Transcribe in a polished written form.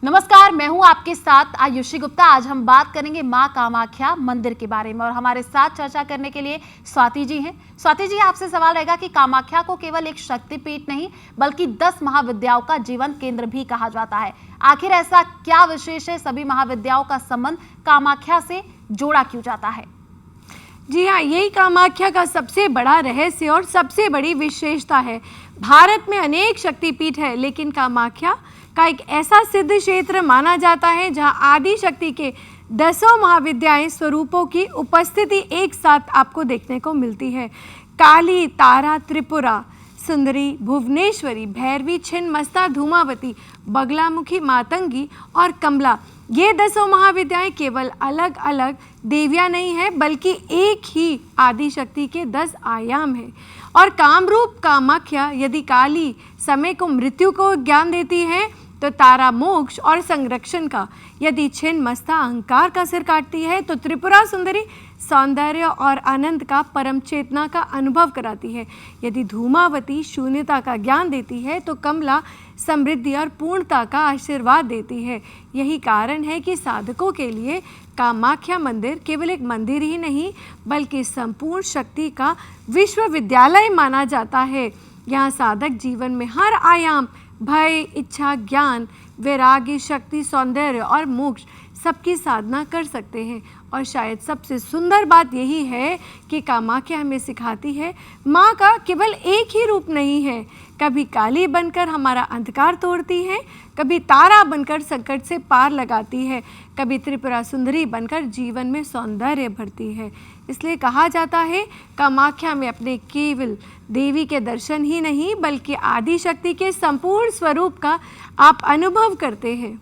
नमस्कार, मैं हूं आपके साथ आयुषी गुप्ता। आज हम बात करेंगे मां कामाख्या मंदिर के बारे में और हमारे साथ चर्चा करने के लिए स्वाति जी हैं। स्वाति जी, आपसे सवाल रहेगा कि कामाख्या को केवल एक शक्तिपीठ नहीं बल्कि 10 महाविद्याओं का जीवन केंद्र भी कहा जाता है। आखिर ऐसा क्या विशेष है, सभी महाविद्याओं का संबंध कामाख्या से जोड़ा क्यों जाता है? जी हाँ, यही कामाख्या का सबसे बड़ा रहस्य और सबसे बड़ी विशेषता है। भारत में अनेक शक्तिपीठ है, लेकिन कामाख्या का एक ऐसा सिद्ध क्षेत्र माना जाता है जहाँ आदि शक्ति के 10 महाविद्याएं स्वरूपों की उपस्थिति एक साथ आपको देखने को मिलती है। काली, तारा, त्रिपुरा सुंदरी, भुवनेश्वरी, भैरवी, छिन्नमस्ता, धूमावती, बगलामुखी, मातंगी और कमला, ये 10 महाविद्याएं केवल अलग अलग देवियां नहीं है बल्कि एक ही आदि शक्ति के 10 आयाम हैं। और कामरूप कामाख्या यदि काली समय को मृत्यु को ज्ञान देती है तो तारा मोक्ष और संरक्षण का, यदि छिन्नमस्ता अहंकार का सिर काटती है तो त्रिपुरा सुंदरी सौंदर्य और आनंद का परम चेतना का अनुभव कराती है, यदि धूमावती शून्यता का ज्ञान देती है तो कमला समृद्धि और पूर्णता का आशीर्वाद देती है। यही कारण है कि साधकों के लिए कामाख्या मंदिर केवल एक मंदिर ही नहीं बल्कि संपूर्ण शक्ति का विश्वविद्यालय माना जाता है। यहाँ साधक जीवन में हर आयाम, भय, इच्छा, ज्ञान, वैराग्य, शक्ति, सौंदर्य और मोक्ष सबकी साधना कर सकते हैं। और शायद सबसे सुंदर बात यही है कि कामाख्या हमें सिखाती है माँ का केवल एक ही रूप नहीं है। कभी काली बनकर हमारा अंधकार तोड़ती है, कभी तारा बनकर संकट से पार लगाती है, कभी त्रिपुरा सुंदरी बनकर जीवन में सौंदर्य भरती है। इसलिए कहा जाता है कामाख्या में अपने केवल देवी के दर्शन ही नहीं बल्कि आदि शक्ति के संपूर्ण स्वरूप का आप अनुभव करते हैं।